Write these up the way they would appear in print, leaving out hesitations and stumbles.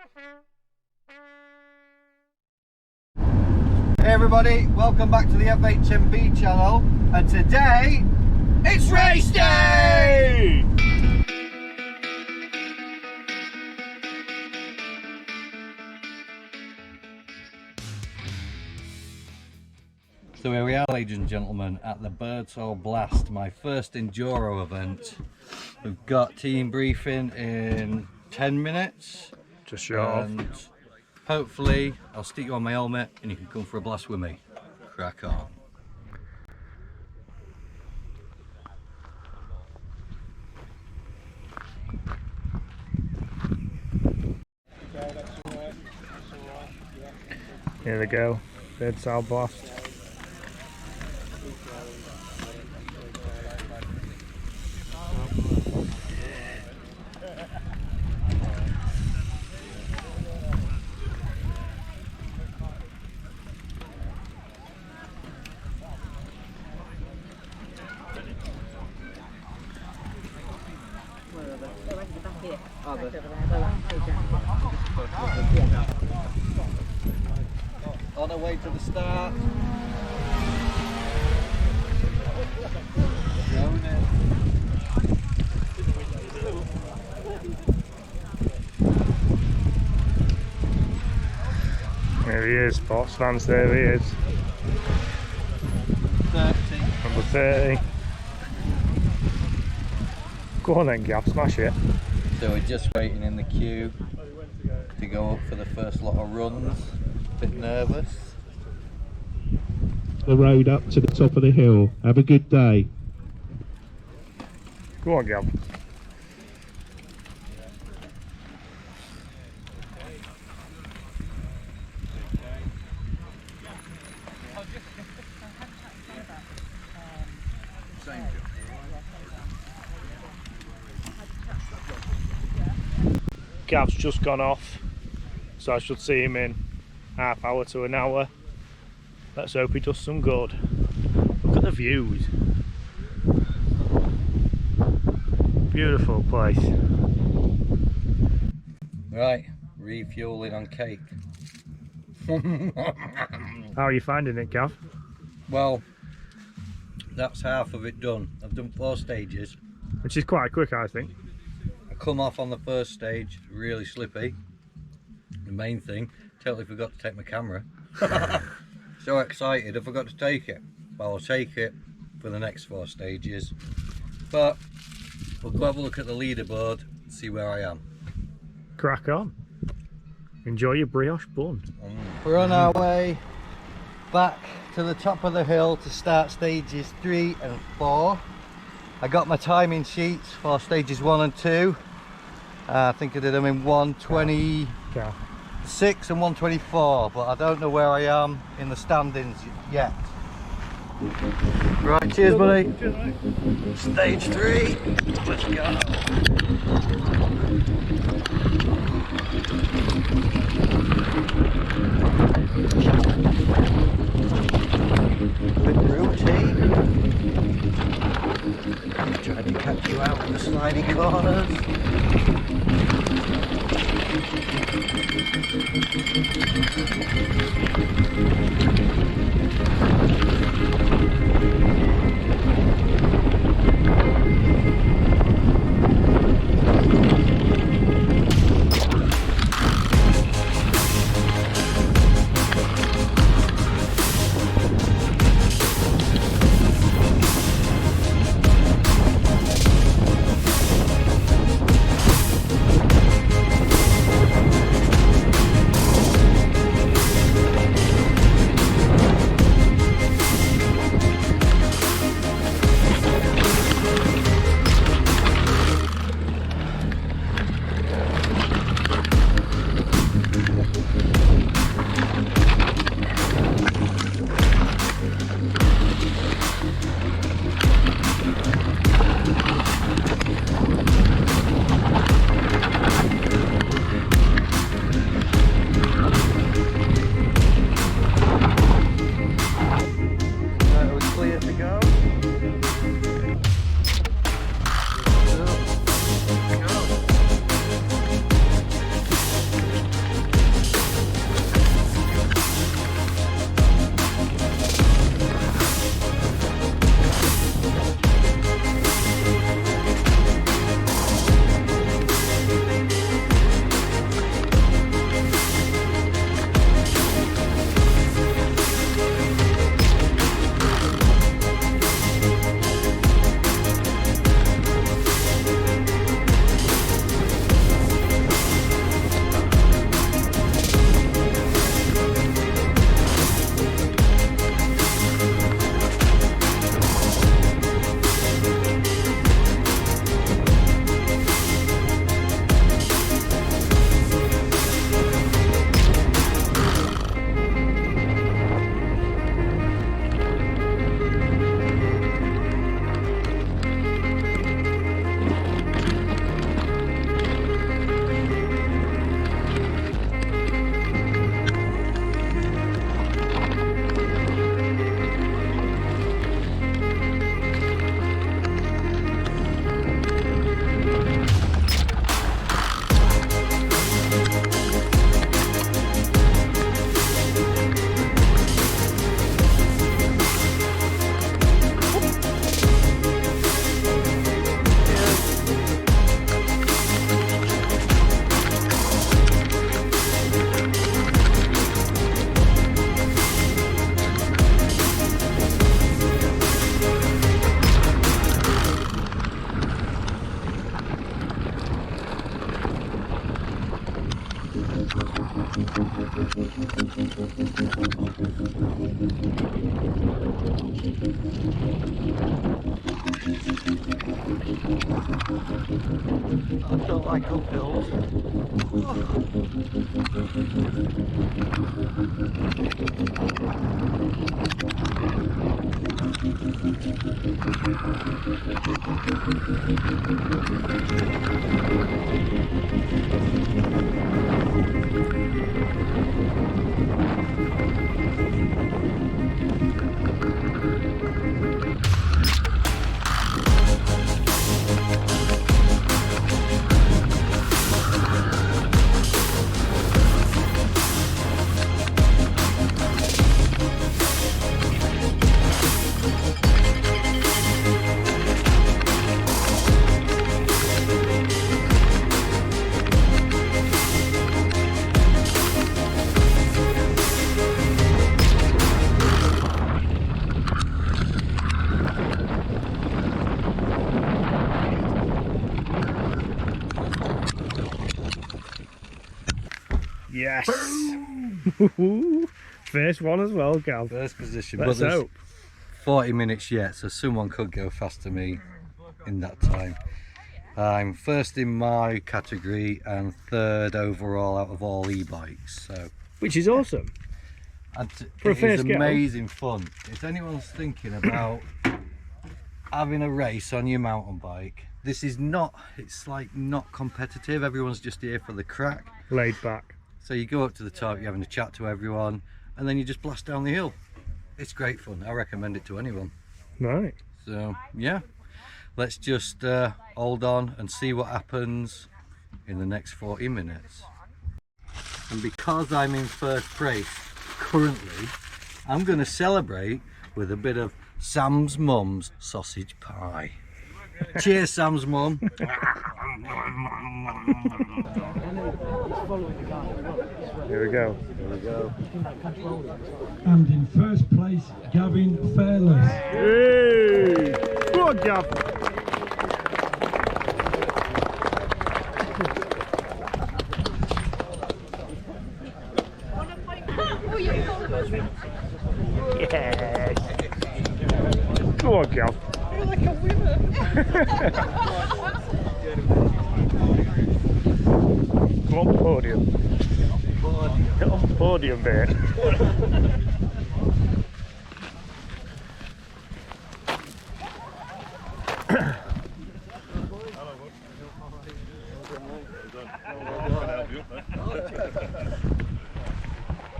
Hey everybody, welcome back to the FHMB channel, and today it's race day! So here we are, ladies and gentlemen, at the Birdsall Blast, my first enduro event. We've got team briefing in 10 minutes. Just short and hopefully I'll stick you on my helmet and you can come for a blast with me. Crack on. Here we go, Birdsall Blast. On our way to the start. There he is, sports fans, there he is. 30. Number 30. Go on then, Gav, smash it. So we're just waiting in the queue to go up for the first lot of runs. A bit nervous. The road up to the top of the hill. Have a good day. Go on, Gav. Gav's just gone off, so I should see him in half hour to an hour. Let's hope he does some good. Look at the views. Beautiful place. Right, refueling on cake. How are you finding it, Gav? Well, that's half of it done. I've done 4 stages. Which is quite quick, I think. I come off on the first stage, really slippy. The main thing, totally forgot to take my camera. So excited, I forgot to take it. Well, I'll take it for the next 4 stages. But we'll go have a look at the leaderboard and see where I am. Crack on. Enjoy your brioche bun. We're on our way back to the top of the hill to start stages 3 and 4. I got my timing sheets for stages 1 and 2. I think I did them in 1:26 and 1:24, but I don't know where I am in the standings yet. Right, cheers buddy. Stage 3, let's go. Bit routine. Trying to catch you out in the sliding corners. I don't like uphills. Yes! First one as well, Gav. First position. Let's but there's hope. 40 minutes yet, so someone could go faster than me in that time. I'm first in my category and third overall out of all e-bikes. So, Which is awesome. and For a it is first go. amazing fun. If anyone's thinking about having a race on your mountain bike, this is not, it's like not competitive. Everyone's just here for the crack. Laid back. So you go up to the top, you're having a chat to everyone, and then you just blast down the hill. It's great fun. I recommend it to anyone. Right. So yeah, let's just hold on and see what happens in the next 40 minutes. And because I'm in first place currently, I'm going to celebrate with a bit of Sam's mum's sausage pie. Cheers, Sam's mum. Here we go. There we go. And in first place, Gavin Fairless. Hey! Go on, Gav. Yes! Go on, Gav. You're like a winner. Come on, podium. Get on the podium, mate.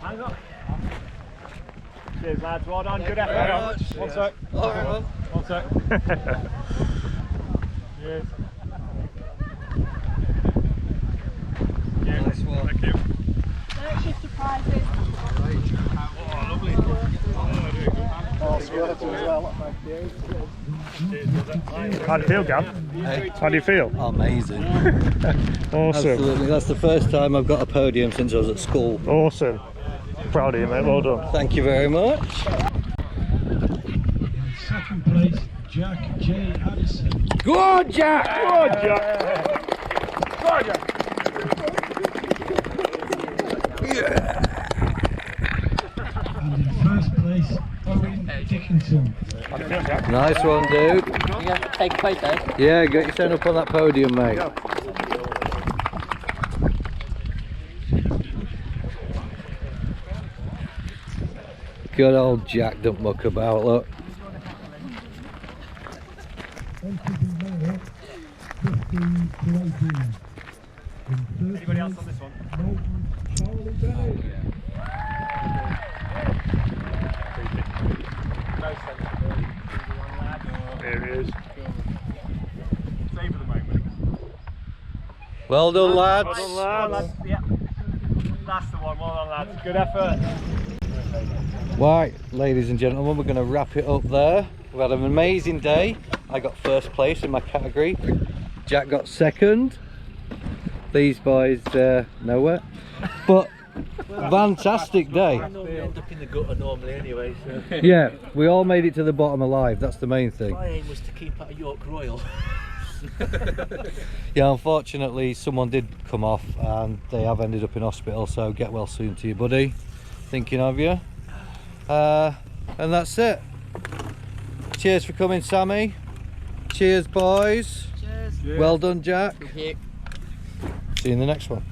Hang on. Cheers, lads. Well done. Good effort. Hang on. One sec. One sec. Cheers. Nice one. Thank you. Don't shift surprises. Oh, lovely. How do you feel, Gav? Hey. How do you feel? Amazing. Awesome. Absolutely. That's the first time I've got a podium since I was at school. Awesome. Proud of you, mate. Well done. Thank you very much. In second place, Jack J. Addison. Go on, Jack! Go on, Jack. Go on, Jack. And in first place, Owen Dickinson. How do you feel, Jack? Nice one, dude. You have to take a photo. Yeah, get yourself up on that podium, mate. Good old Jack, don't muck about, look. Anybody else on this one? There he is. Save at the moment. Well done, lads. Well done, lads. Yeah. That's the one. Well done, lads. Good effort. Right, ladies and gentlemen, we're going to wrap it up there. We've had an amazing day. I got first place in my category. Jack got second. These boys nowhere. But fantastic day. I normally end up in the gutter normally anyway, so. Yeah, we all made it to the bottom alive. That's the main thing. My aim was to keep at a York Royal. Yeah, unfortunately someone did come off and they have ended up in hospital, so get well soon to you, buddy. Thinking of you. And that's it. Cheers for coming, Sammy. Cheers, boys. Cheers. Well done, Jack. Thank you. See you in the next one.